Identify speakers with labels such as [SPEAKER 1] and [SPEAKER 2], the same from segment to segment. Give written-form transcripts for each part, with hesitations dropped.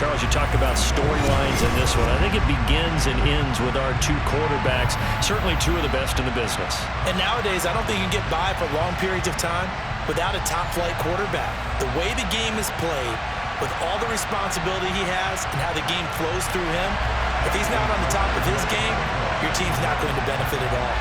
[SPEAKER 1] Charles, you talk about storylines in this one. I think it begins and ends with our two quarterbacks, certainly two of the best in the business.
[SPEAKER 2] And nowadays, I don't think you can get by for long periods of time without a top-flight quarterback. The way the game is played, with all the responsibility he has and how the game flows through him, if he's not on the top of his game, your team's not going to benefit at all.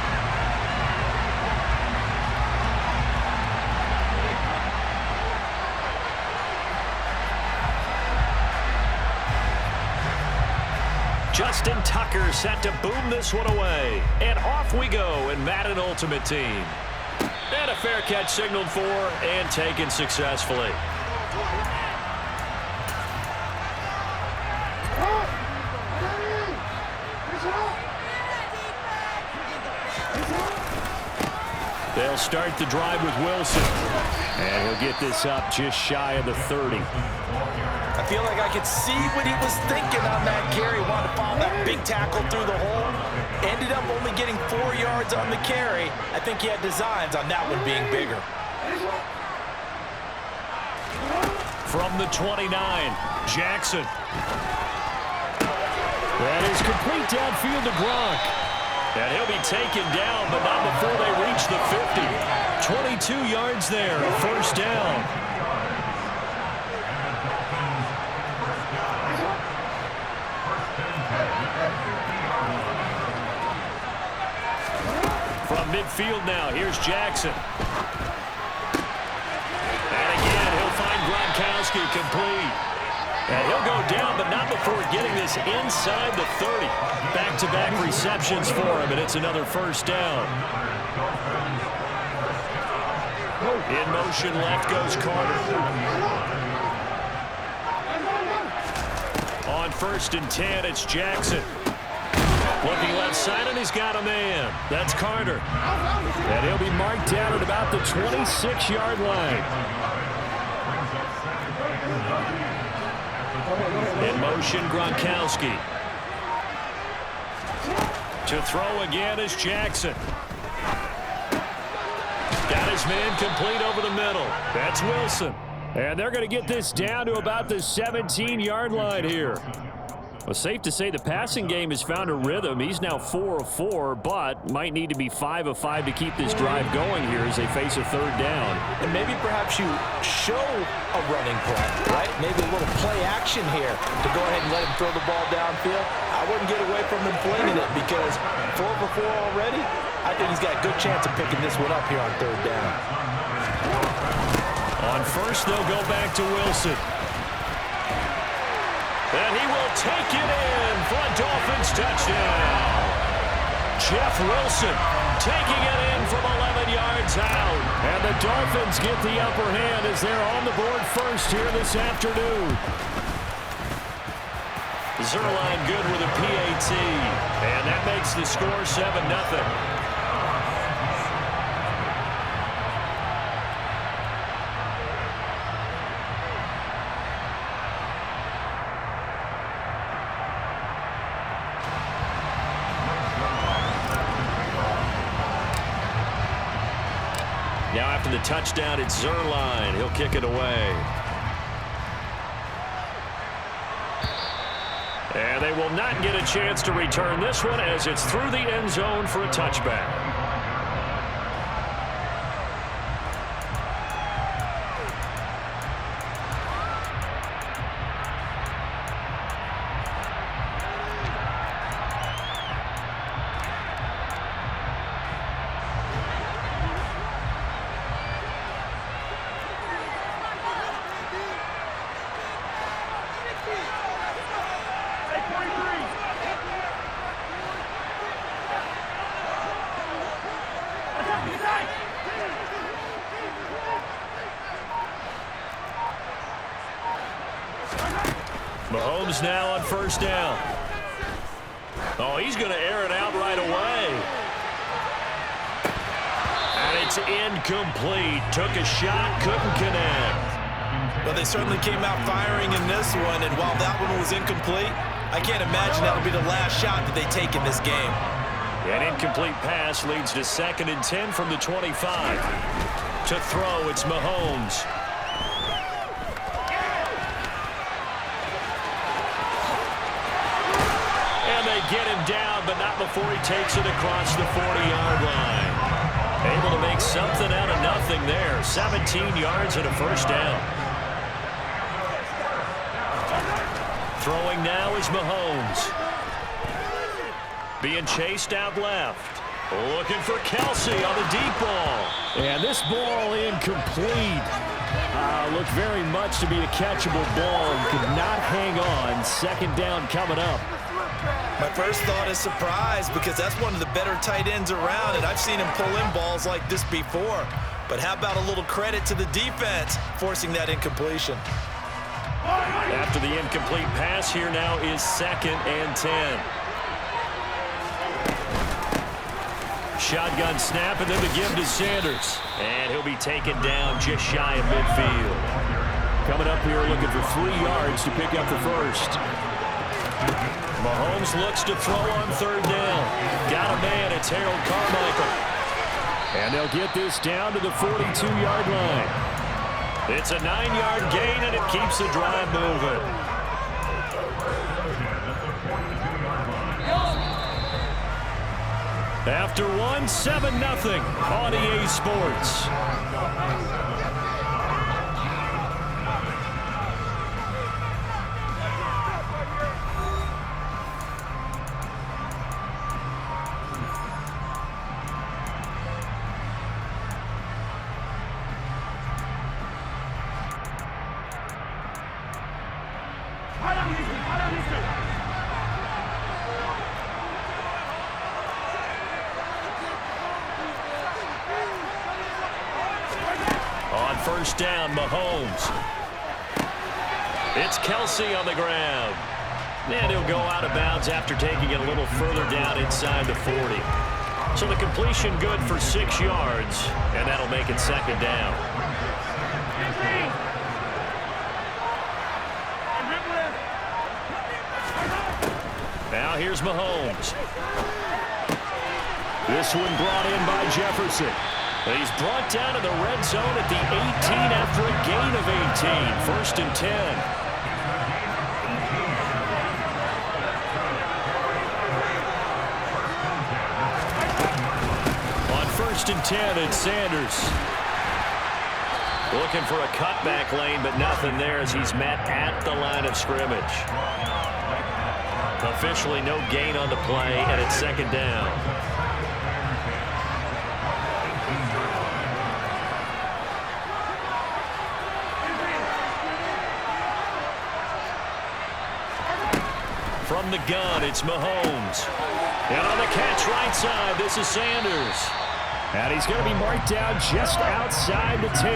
[SPEAKER 1] Justin Tucker set to boom this one away. And off we go in Madden Ultimate Team. And a fair catch signaled for and taken successfully. They'll start the drive with Wilson. And he'll get this up just shy of the 30.
[SPEAKER 2] I feel like I could see what he was thinking on that carry. Wanted to follow that big tackle through the hole. Ended up only getting 4 yards on the carry. I think he had designs on that one being bigger.
[SPEAKER 1] From the 29, Jackson. That is complete downfield to Gronk. And he'll be taken down, but not before they reach the 50. 22 yards there, a first down. From midfield now, here's Jackson. And again, he'll find Gronkowski complete. And he'll go down, but not before getting this inside the 30. Back-to-back receptions for him, and it's another first down. In motion, left goes Carter. On 1st and 10, it's Jackson. Looking left side, and he's got a man. That's Carter. And he'll be marked down at about the 26-yard line. In motion, Gronkowski. To throw again is Jackson. Got his man complete over the middle. That's Wilson. And they're going to get this down to about the 17-yard line here. Well, safe to say the passing game has found a rhythm. He's now 4 of 4, but might need to be 5 of 5 to keep this drive going here as they face a third down.
[SPEAKER 2] And maybe perhaps you show a running play, right? Maybe a little play action here to go ahead and let him throw the ball downfield. I wouldn't get away from him flinging it because 4 for 4 already. I think he's got a good chance of picking this one up here on third down.
[SPEAKER 1] On 1st, they'll go back to Wilson. And he will take it in for a Dolphins touchdown. Jeff Wilson taking it in from 11 yards out. And the Dolphins get the upper hand as they're on the board first here this afternoon. Zerline good with a PAT. And that makes the score 7-0. Now after the touchdown, it's Zerline. He'll kick it away. And they will not get a chance to return this one as it's through the end zone for a touchback. Mahomes now on 1st down. Oh, he's going to air it out right away. And it's incomplete. Took a shot, couldn't connect.
[SPEAKER 2] Well, they certainly came out firing in this one, and while that one was incomplete, I can't imagine that'll be the last shot that they take in this game.
[SPEAKER 1] An incomplete pass leads to 2nd and 10 from the 25. To throw, it's Mahomes. get him down, but not before he takes it across the 40-yard line. Able to make something out of nothing there. 17 yards and a first down. Throwing now is Mahomes. Being chased out left. Looking for Kelsey on the deep ball.
[SPEAKER 3] And this ball incomplete. Looked very much to be a catchable ball and could not hang on. Second down coming up.
[SPEAKER 2] My first thought is surprise because that's one of the better tight ends around, and I've seen him pull in balls like this before. But how about a little credit to the defense forcing that incompletion?
[SPEAKER 1] After the incomplete pass, here now is 2nd and 10. Shotgun snap, and then the give to Sanders. And he'll be taken down just shy of midfield.
[SPEAKER 3] Coming up here looking for 3 yards to pick up the first.
[SPEAKER 1] Mahomes looks to throw on 3rd down. Got a man, it's Harold Carmichael.
[SPEAKER 3] And they'll get this down to the 42-yard line.
[SPEAKER 1] It's a 9-yard gain, and it keeps the drive moving. After one, 7-0 on EA Sports. On 1st down, Mahomes. It's Kelsey on the ground. And he'll go out of bounds after taking it a little further down inside the 40. So the completion good for 6 yards, and that'll make it 2nd down. Now here's Mahomes.
[SPEAKER 3] This one brought in by Jefferson.
[SPEAKER 1] He's brought down to the red zone at the 18 after a gain of 18. 1st and 10. On 1st and 10, it's Sanders. Looking for a cutback lane, but nothing there as he's met at the line of scrimmage. Officially no gain on the play, and it's 2nd down. From the gun, it's Mahomes. And on the catch right side, this is Sanders.
[SPEAKER 3] And he's going to be marked down just outside the 10.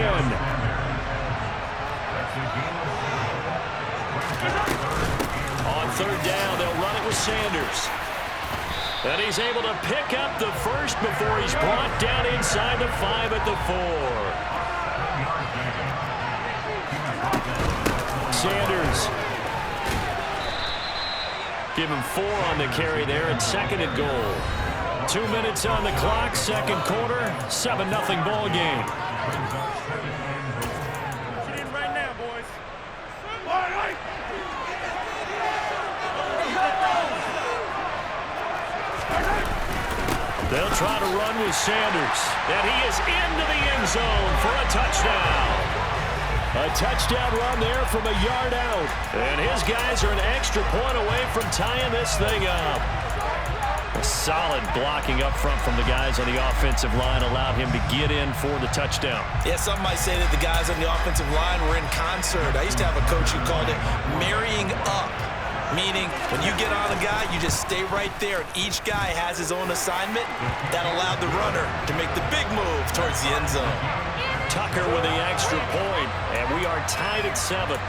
[SPEAKER 1] On 3rd down, they'll run it with Sanders. And he's able to pick up the first before he's brought down inside the 5 at the 4. Sanders. Give him 4 on the carry there, and 2nd and goal. 2 minutes on the clock, 2nd quarter, 7-0 ball game.
[SPEAKER 4] Get in right now, boys.
[SPEAKER 1] They'll try to run with Sanders, and he is into the end zone for a touchdown.
[SPEAKER 3] A touchdown run there from a yard out.
[SPEAKER 1] And his guys are an extra point away from tying this thing up. A solid blocking up front from the guys on the offensive line allowed him to get in for the touchdown.
[SPEAKER 2] Yeah, some might say that the guys on the offensive line were in concert. I used to have a coach who called it marrying up, meaning when you get on a guy, you just stay right there, and each guy has his own assignment. That allowed the runner to make the big move towards the end zone.
[SPEAKER 1] Tucker with the extra point, and we are tied at 7.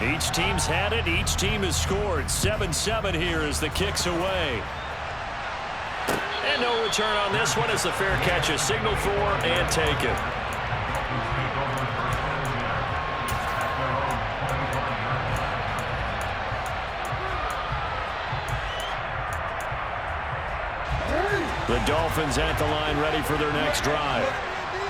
[SPEAKER 1] Each team's had it. Each team has scored. 7-7 here as the kick's away. And no return on this one as the fair catch is signaled for and taken. The Dolphins at the line ready for their next drive.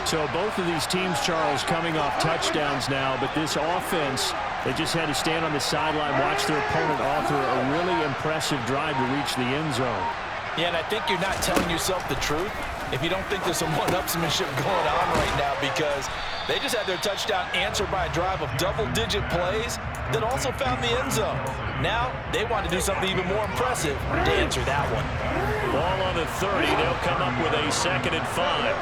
[SPEAKER 3] So both of these teams, Charles, coming off touchdowns now, but this offense, they just had to stand on the sideline, watch their opponent author a really impressive drive to reach the end zone.
[SPEAKER 2] Yeah, and I think you're not telling yourself the truth if you don't think there's some one-upsmanship going on right now, because they just had their touchdown answered by a drive of double-digit plays that also found the end zone. Now they want to do something even more impressive to answer that one.
[SPEAKER 1] Ball on the 30. They'll come up with a 2nd and 5.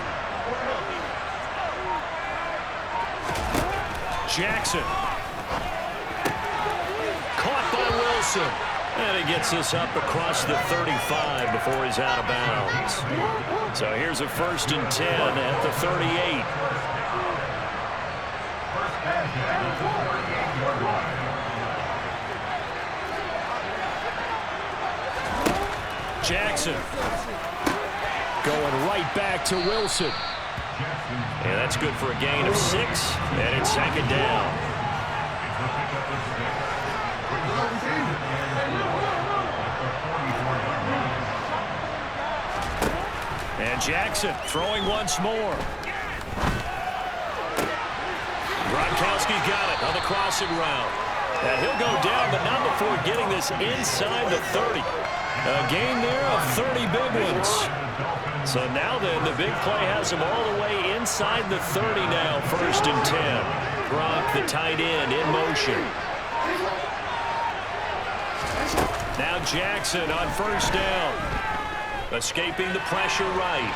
[SPEAKER 1] Jackson. Caught by Wilson. And he gets this up across the 35 before he's out of bounds. So here's a 1st and 10 at the 38. Jackson.
[SPEAKER 3] Going right back to Wilson.
[SPEAKER 1] And that's good for a gain of 6. And it's 2nd down. And Jackson throwing once more. Gronkowski got it on the crossing route. And he'll go down, but not before getting this inside the 30. A gain there of 30 big ones. So now then, the big play has him all the way inside the 30 now, 1st and 10. Gronk, the tight end, in motion. Now Jackson on 1st down. Escaping the pressure right.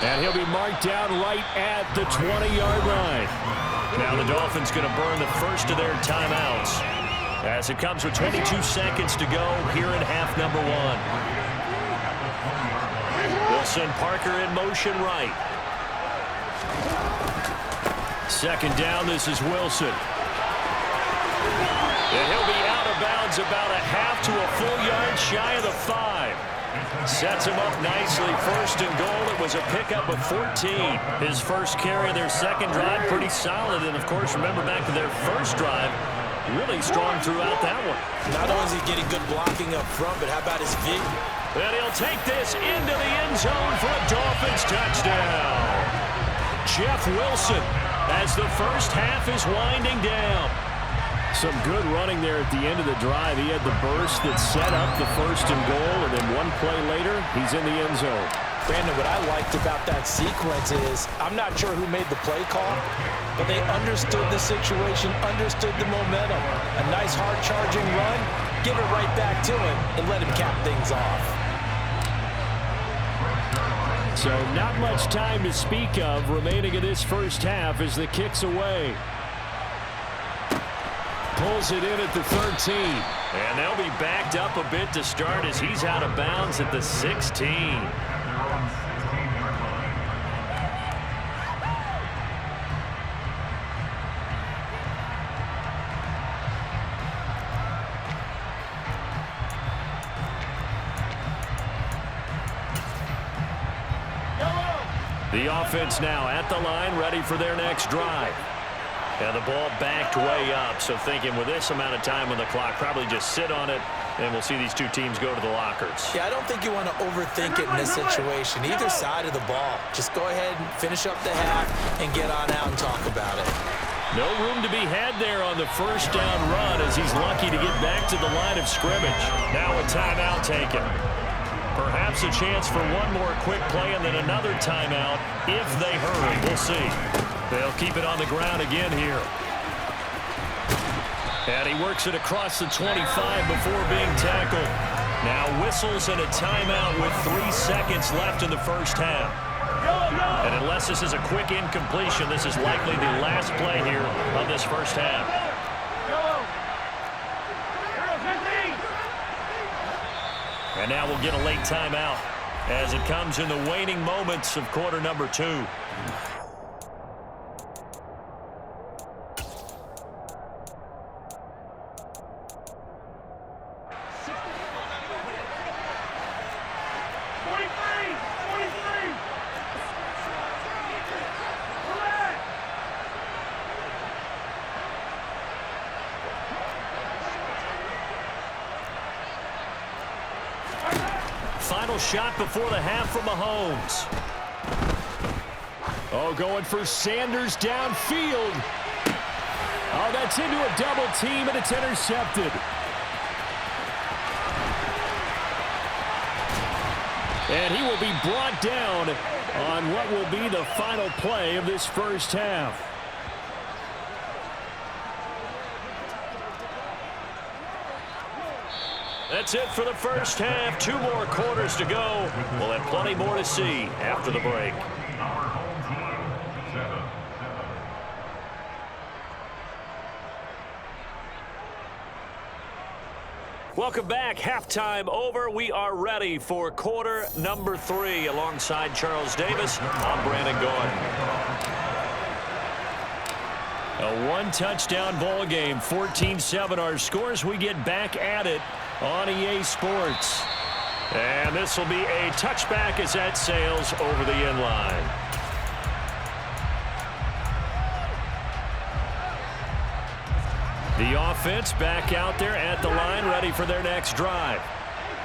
[SPEAKER 3] And he'll be marked down right at the 20-yard line.
[SPEAKER 1] Now the Dolphins going to burn the first of their timeouts as it comes with 22 seconds to go here in half number 1. Wilson, Parker in motion right. 2nd down, this is Wilson. And he'll be out of bounds about a half to a full yard shy of the 5. Sets him up nicely. 1st and goal. It was a pickup of 14. His first carry of their 2nd drive, pretty solid. And, of course, remember back to their 1st drive, really strong throughout that one.
[SPEAKER 2] Not only is he getting good blocking up front, but how about his feet?
[SPEAKER 1] And he'll take this into the end zone for a Dolphins touchdown. Jeff Wilson as the first half is winding down.
[SPEAKER 3] Some good running there at the end of the drive. He had the burst that set up the 1st and goal, and then one play later, he's in the end zone.
[SPEAKER 2] Brandon, what I liked about that sequence is I'm not sure who made the play call, but they understood the situation, understood the momentum. A nice hard-charging run, give it right back to him, and let him cap things off.
[SPEAKER 3] So not much time to speak of remaining in this first half as the kick's away. Pulls it in at the 13.
[SPEAKER 1] And they'll be backed up a bit to start as he's out of bounds at the 16. The offense now at the line, ready for their next drive. And the ball backed way up, so thinking with this amount of time on the clock, probably just sit on it, and we'll see these two teams go to the lockers.
[SPEAKER 2] Yeah, I don't think you want to overthink it in this situation. Either side of the ball. Just go ahead and finish up the half and get on out and talk about it.
[SPEAKER 1] No room to be had there on the 1st down run as he's lucky to get back to the line of scrimmage. Now a timeout taken. Perhaps a chance for one more quick play and then another timeout if they hurry. We'll see. They'll keep it on the ground again here. And he works it across the 25 before being tackled. Now whistles and a timeout with 3 seconds left in the first half. And unless this is a quick incompletion, this is likely the last play here of this first half. And now we'll get a late timeout as it comes in the waning moments of quarter number 2. final shot before the half from Mahomes.
[SPEAKER 3] Oh, going for Sanders downfield. Oh, that's into a double team, and it's intercepted. And he will be brought down on what will be the final play of this first half.
[SPEAKER 1] That's it for the first half. 2 more quarters to go. We'll have plenty more to see after the break. Welcome back. Halftime over. We are ready for quarter number 3. Alongside Charles Davis, I'm Brandon Gordon.
[SPEAKER 3] A one-touchdown ball game, 14-7 our scores. We get back at it on EA Sports.
[SPEAKER 1] And this will be a touchback as that sails over the end line.
[SPEAKER 3] The offense back out there at the line, ready for their next drive.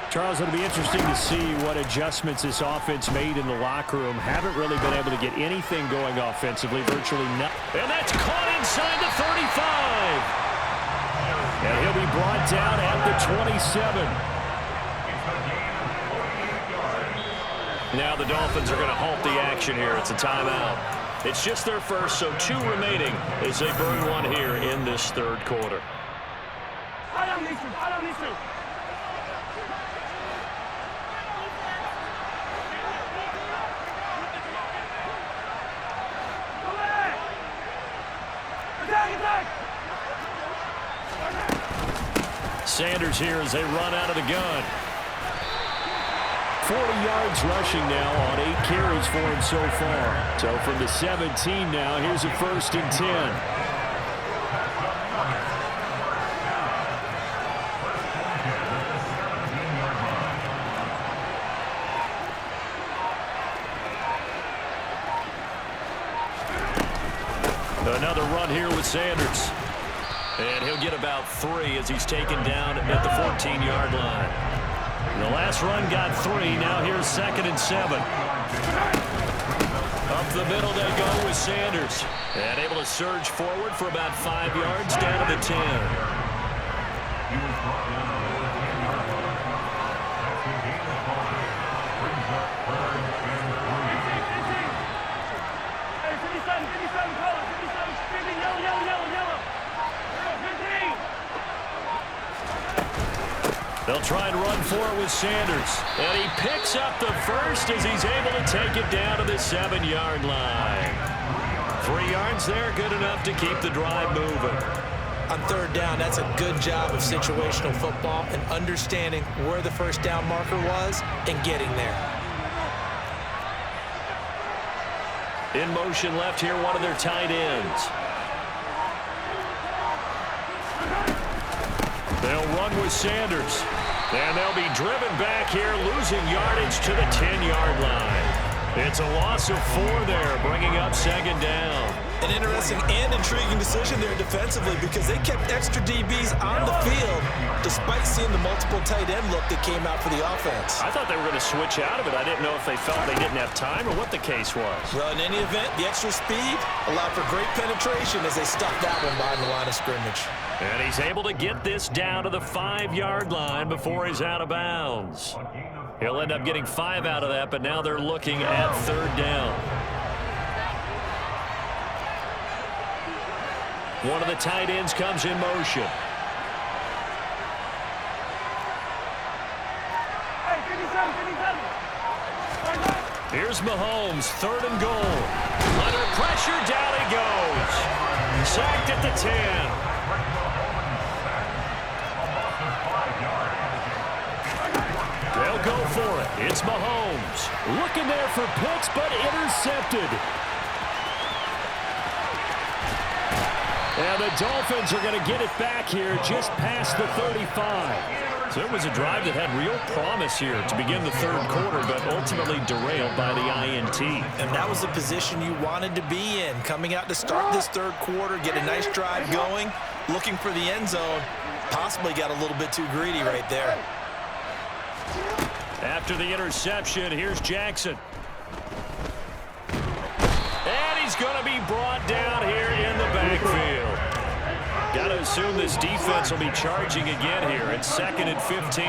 [SPEAKER 3] Charles, it'll be interesting to see what adjustments this offense made in the locker room. Haven't really been able to get anything going offensively, virtually nothing.
[SPEAKER 1] And that's caught inside the 35.
[SPEAKER 3] And he'll be brought down at the 27.
[SPEAKER 1] Now the Dolphins are going to halt the action here. It's a timeout. It's just their first, so 2 remaining as they burn one here in this third quarter.
[SPEAKER 4] I don't need to.
[SPEAKER 3] Sanders here as they run out of the gun. 40 yards rushing now on 8 carries for him so far. So from the 17 now, here's a 1st and 10. Another run here with Sanders.
[SPEAKER 1] And he'll get about 3 as he's taken down at the 14-yard line.
[SPEAKER 3] The last run got 3. Now here's 2nd and 7.
[SPEAKER 1] Up the middle they go with Sanders. And able to surge forward for about 5 yards down to the 10.
[SPEAKER 3] They'll try and run for it with Sanders.
[SPEAKER 1] And he picks up the first as he's able to take it down to the 7-yard line. 3 yards there, good enough to keep the drive moving.
[SPEAKER 2] On 3rd down, that's a good job of situational football and understanding where the first down marker was and getting there.
[SPEAKER 1] In motion left here, one of their tight ends.
[SPEAKER 3] They'll run with Sanders. And they'll be driven back here, losing yardage to the 10-yard line. It's a loss of 4 there, bringing up 2nd down.
[SPEAKER 2] An interesting and intriguing decision there defensively because they kept extra DBs on the field despite seeing the multiple tight end look that came out for the offense.
[SPEAKER 3] I thought they were going to switch out of it. I didn't know if they felt they didn't have time or what the case was.
[SPEAKER 2] Well, in any event, the extra speed allowed for great penetration as they stuffed that one behind the line of scrimmage.
[SPEAKER 1] And he's able to get this down to the 5-yard line before he's out of bounds. He'll end up getting 5 out of that, but now they're looking at 3rd down. One of the tight ends comes in motion. Here's Mahomes, 3rd and goal. Under pressure, down he goes. Sacked at the 10.
[SPEAKER 3] They'll go for it. It's Mahomes. Looking there for Pitts, but intercepted. And the Dolphins are going to get it back here just past the 35. So it was a drive that had real promise here to begin the 3rd quarter, but ultimately derailed by the INT.
[SPEAKER 2] And that was the position you wanted to be in. Coming out to start this 3rd quarter, get a nice drive going, looking for the end zone. Possibly got a little bit too greedy right there.
[SPEAKER 1] After the interception, here's Jackson. And he's going to be brought down here in the backfield. Got to assume this defense will be charging again here. It's 2nd and 15.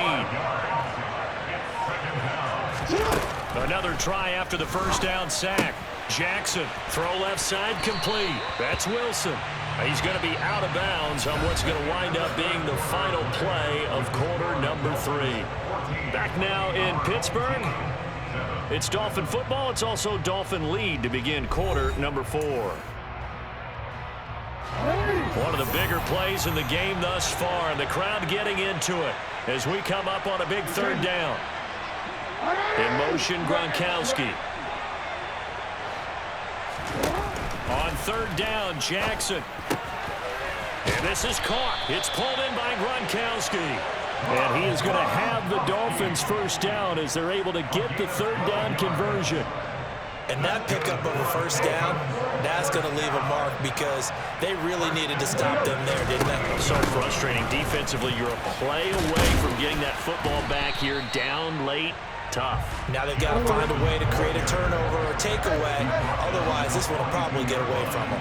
[SPEAKER 1] Another try after the first down sack. Jackson, throw left side, complete. That's Wilson. He's going to be out of bounds on what's going to wind up being the final play of quarter number 3. Back now in Pittsburgh. It's Dolphin football. It's also Dolphin lead to begin quarter number 4. One of the bigger plays in the game thus far, and the crowd getting into it as we come up on a big 3rd down. In motion, Gronkowski. On 3rd down, Jackson. And this is caught. It's pulled in by Gronkowski. And he is going to have the Dolphins first down as they're able to get the 3rd down conversion.
[SPEAKER 2] And that pickup of a first down, that's going to leave a mark because they really needed to stop them there, didn't they?
[SPEAKER 1] So frustrating. Defensively, you're a play away from getting that football back here down late. Tough.
[SPEAKER 2] Now they've got to find a way to create a turnover or takeaway. Otherwise, this one will probably get away from them.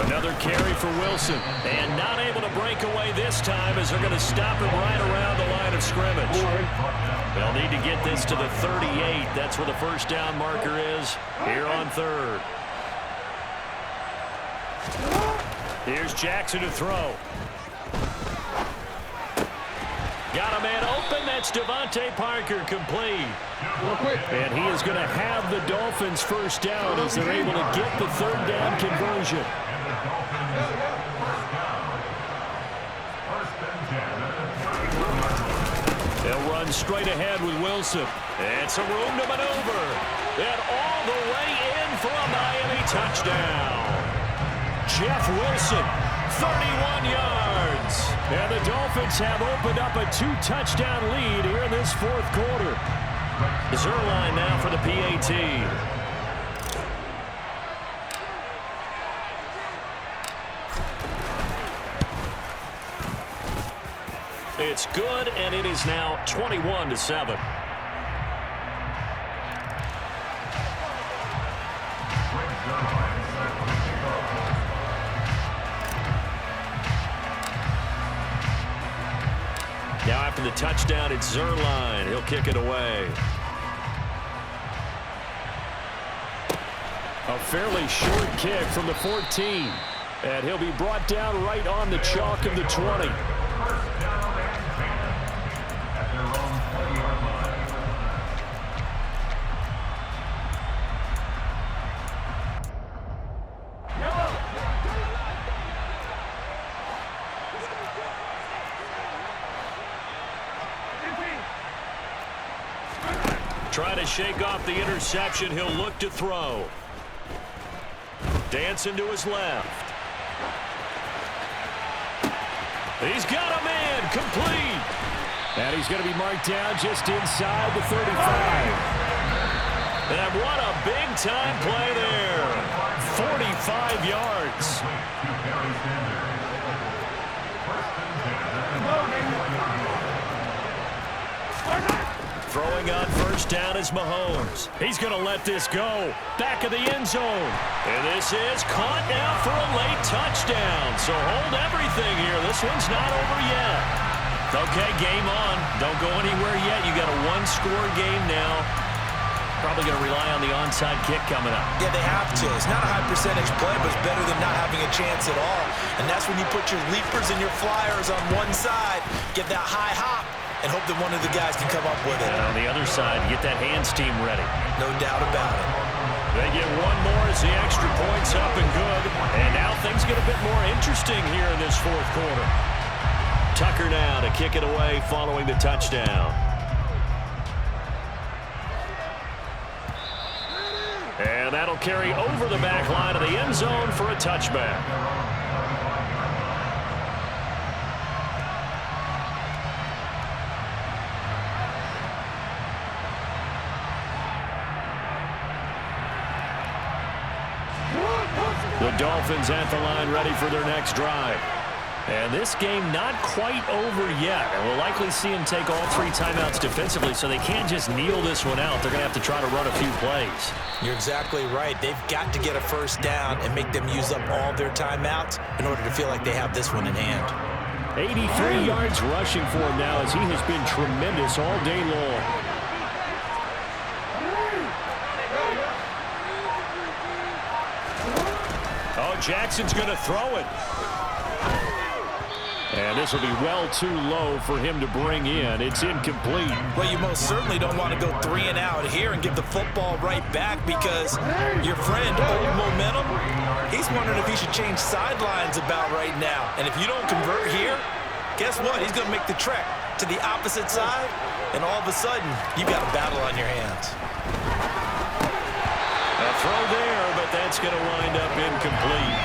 [SPEAKER 1] Another carry for Wilson. And not able to break away this time as they're going to stop him right around the line of scrimmage. They'll need to get this to the 38. That's where the first down marker is here on 3rd. Here's Jackson to throw. Got a man open. That's Devontae Parker, complete. And he is going to have the Dolphins first down as they're able to get the 3rd down conversion. They'll run straight ahead with Wilson. And some room to maneuver. And all the way in for a Miami touchdown. Jeff Wilson, 31 yards. And the Dolphins have opened up a 2-touchdown lead here in this 4th quarter. Zerline now for the PAT. It's good, and it is now 21-7. Now after the touchdown, it's Zerline. He'll kick it away. A fairly short kick from the 14. And he'll be brought down right on the chalk of the 20. Trying to shake off the interception. He'll look to throw. Dancing to his left. He's got a man, complete. And he's going to be marked down just inside the 35. And what a big-time play there. 45 yards. Throwing on first down is Mahomes. He's going to let this go. Back of the end zone. And this is caught now for a late touchdown. So hold everything here. This one's not over yet. Okay, game on. Don't go anywhere yet. You got a one-score game now. Probably going to rely on the onside kick coming up.
[SPEAKER 2] Yeah, they have to. It's not a high-percentage play, but it's better than not having a chance at all. And that's when you put your leapers and your flyers on one side, get that high hop, and hope that one of the guys can come up with it.
[SPEAKER 1] And on the other side, get that hands team ready.
[SPEAKER 2] No doubt about it.
[SPEAKER 1] They get one more as the extra point's up and good. And now things get a bit more interesting here in this 4th quarter. Tucker now to kick it away following the touchdown. And that'll carry over the back line of the end zone for a touchback. The Dolphins at the line ready for their next drive. And this game not quite over yet. And we'll likely see him take all 3 timeouts defensively, so they can't just kneel this one out. They're going to have to try to run a few plays.
[SPEAKER 2] You're exactly right. They've got to get a first down and make them use up all their timeouts in order to feel like they have this one in hand.
[SPEAKER 1] 83 yards rushing for him now as he has been tremendous all day long. Oh, Jackson's going to throw it. And this will be well too low for him to bring in. It's incomplete.
[SPEAKER 2] Well, you most certainly don't want to go 3 and out here and give the football right back because your friend, Old Momentum, he's wondering if he should change sidelines about right now. And if you don't convert here, guess what? He's going to make the trek to the opposite side, and all of a sudden, you've got a battle on your hands.
[SPEAKER 1] A throw there, but that's going to wind up incomplete.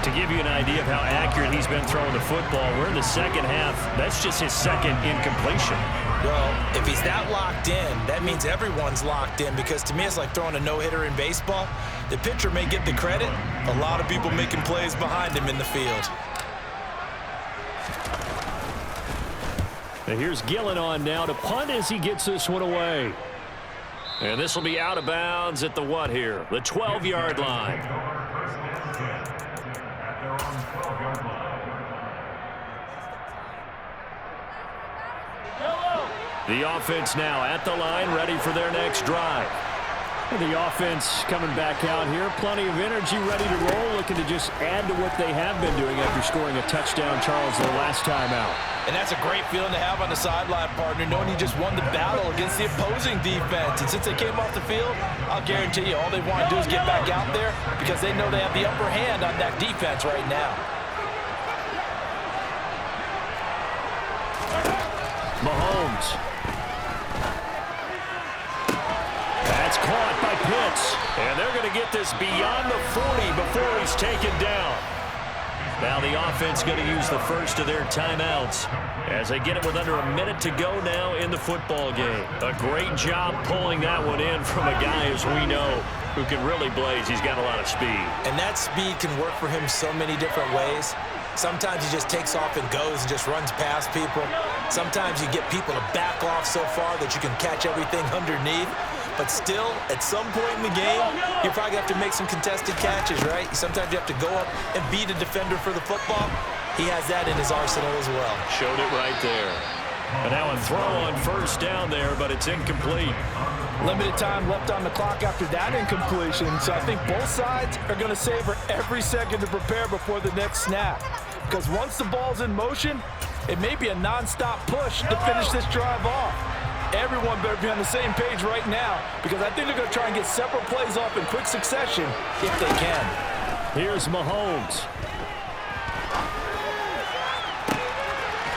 [SPEAKER 1] To give you an idea of how accurate he's been throwing the football, we're in the second half. That's just his second incompletion.
[SPEAKER 2] Well, if he's that locked in, that means everyone's locked in because to me it's like throwing a no-hitter in baseball. The pitcher may get the credit. A lot of people making plays behind him in the field.
[SPEAKER 1] And here's Gillen on now to punt as he gets this one away. And this will be out of bounds at the what here? The 12-yard line. The offense now at the line, ready for their next drive. The offense coming back out here. Plenty of energy, ready to roll, looking to just add to what they have been doing after scoring a touchdown, Charles, their last time out.
[SPEAKER 2] And that's a great feeling to have on the sideline, partner, knowing you just won the battle against the opposing defense. And since they came off the field, I'll guarantee you all they want to do is get back out there because they know they have the upper hand on that defense right now.
[SPEAKER 1] Mahomes. That's caught by Pitts. And they're going to get this beyond the 40 before he's taken down. Now the offense going to use the first of their timeouts as they get it with under a minute to go now in the football game. A great job pulling that one in from a guy, as we know, who can really blaze. He's got a lot of speed.
[SPEAKER 2] And that speed can work for him so many different ways. Sometimes he just takes off and goes and just runs past people. Sometimes you get people to back off so far that you can catch everything underneath. But still, at some point in the game, you're probably going to have to make some contested catches, right? Sometimes you have to go up and beat a defender for the football. He has that in his arsenal as well.
[SPEAKER 1] Showed it right there. And now a throw on first down there, but it's incomplete.
[SPEAKER 5] Limited time left on the clock after that incompletion, so I think both sides are going to savor every second to prepare before the next snap. Because once the ball's in motion, it may be a nonstop push to finish this drive off. Everyone better be on the same page right now because I think they're going to try and get several plays off in quick succession if they can.
[SPEAKER 1] Here's Mahomes.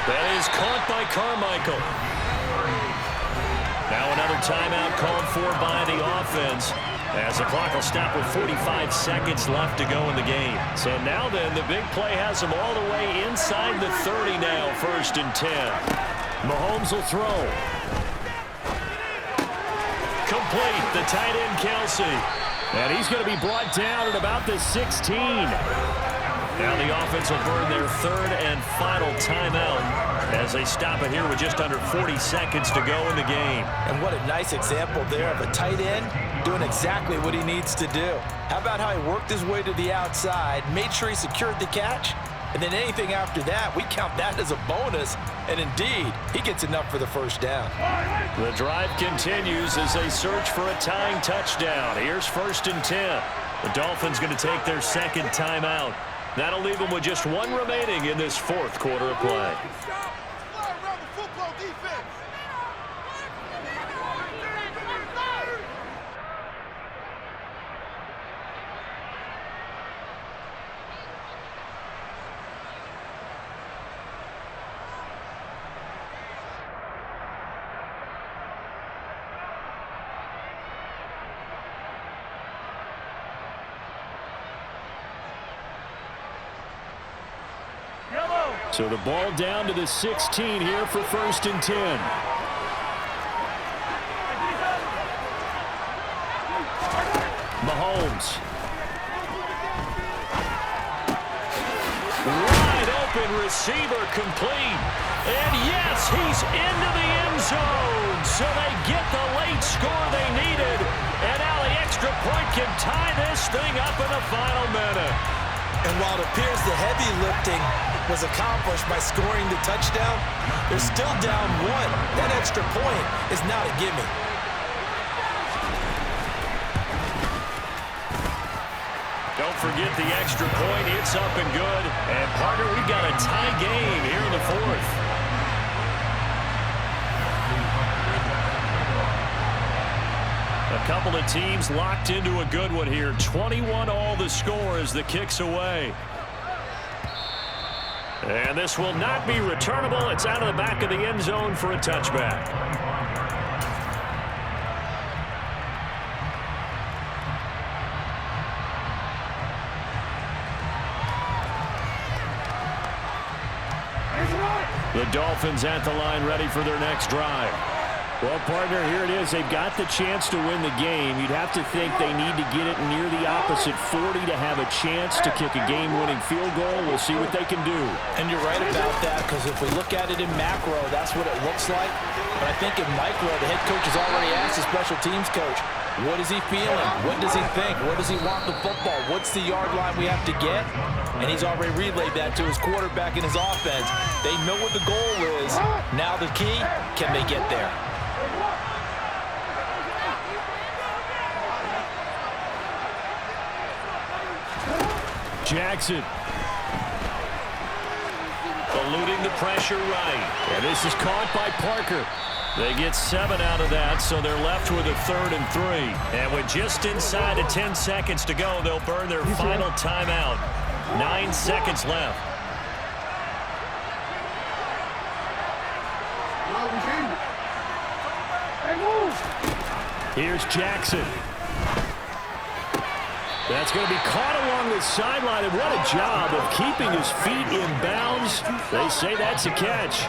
[SPEAKER 1] That is caught by Carmichael. Now another timeout called for by the offense as the clock will stop with 45 seconds left to go in the game. So now then, the big play has them all the way inside the 30 now, 1st and 10. Mahomes will throw. Complete, the tight end Kelsey. And he's going to be brought down at about the 16. Now the offense will burn their 3rd and final timeout as they stop it here with just under 40 seconds to go in the game.
[SPEAKER 2] And what a nice example there of a tight end doing exactly what he needs to do. How about how he worked his way to the outside, made sure he secured the catch, and then anything after that, we count that as a bonus. And indeed, he gets enough for the first down.
[SPEAKER 1] The drive continues as they search for a tying touchdown. Here's 1st and 10. The Dolphins going to take their 2nd timeout. That'll leave them with just 1 remaining in this 4th quarter of play. So the ball down to the 16 here for 1st and 10. Mahomes. Wide open receiver complete. And yes, he's into the end zone. So they get the late score they needed. And now the extra point can tie this thing up in the final minute.
[SPEAKER 2] And while it appears the heavy lifting was accomplished by scoring the touchdown, they're still down one. That extra point is not a gimme.
[SPEAKER 1] Don't forget the extra point. It's up and good. And, partner, we've got a tie game here in the fourth. A couple of teams locked into a good one here. 21-all the score as the kick's away. And this will not be returnable. It's out of the back of the end zone for a touchback. The Dolphins at the line ready for their next drive. Well, partner, here it is. They've got the chance to win the game. You'd have to think they need to get it near the opposite 40 to have a chance to kick a game-winning field goal. We'll see what they can do.
[SPEAKER 5] And you're right about that, because if we look at it in macro, that's what it looks like. But I think in micro, the head coach has already asked the special teams coach, what is he feeling? What does he think? Where does he want the football? What's the yard line we have to get? And he's already relayed that to his quarterback and his offense. They know what the goal is. Now the key, can they get there?
[SPEAKER 1] Jackson. Eluding the pressure right. And this is caught by Parker. They get 7 out of that, so they're left with a 3rd and 3. And with just inside of 10 seconds to go, they'll burn their final timeout. 9 seconds left. Here's Jackson. That's going to be caught along the sideline, and what a job of keeping his feet in bounds. They say that's a catch.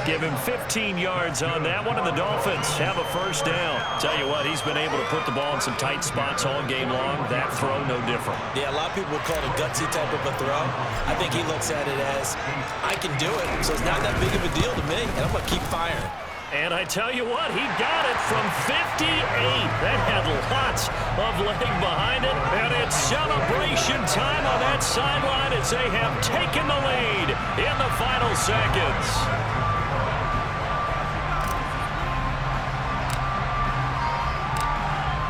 [SPEAKER 1] Give him 15 yards on that one, and the Dolphins have a first down. Tell you what, he's been able to put the ball in some tight spots all game long. That throw, no different.
[SPEAKER 2] Yeah, a lot of people would call it a gutsy type of a throw. I think he looks at it as, I can do it, so it's not that big of a deal to me, and I'm going to keep firing.
[SPEAKER 1] And I tell you what, he got it from 58. That had lots of leg behind it. And it's celebration time on that sideline as they have taken the lead in the final seconds.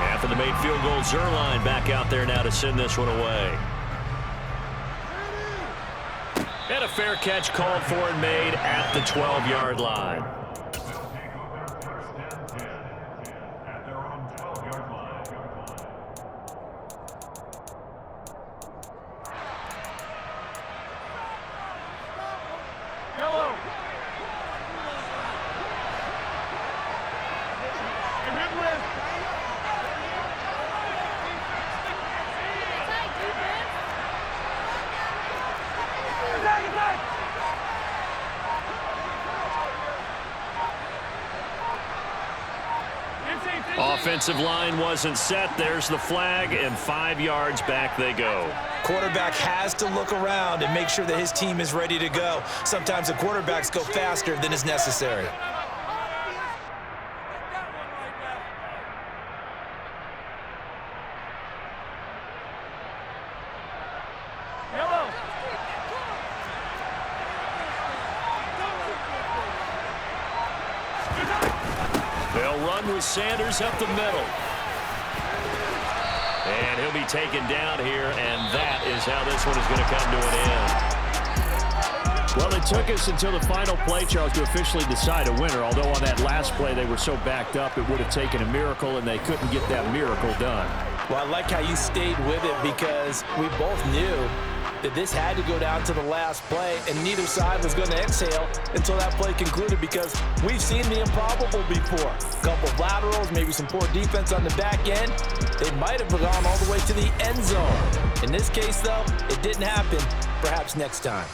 [SPEAKER 1] After the made field goal, Zerline back out there now to send this one away. And a fair catch called for and made at the 12-yard line. Offensive line wasn't set. There's the flag, and 5 yards back they go.
[SPEAKER 2] Quarterback has to look around and make sure that his team is ready to go. Sometimes the quarterbacks go faster than is necessary.
[SPEAKER 1] They'll run with Sanders up the middle. And he'll be taken down here, and that is how this one is going to come to an end. Well, it took us until the final play, Charles, to officially decide a winner, although on that last play they were so backed up it would have taken a miracle, and they couldn't get that miracle done.
[SPEAKER 5] Well, I like how you stayed with it, because we both knew that this had to go down to the last play, and neither side was going to exhale until that play concluded, because we've seen the improbable before. A couple of laterals, maybe some poor defense on the back end. They might have gone all the way to the end zone. In this case, though, it didn't happen. Perhaps next time.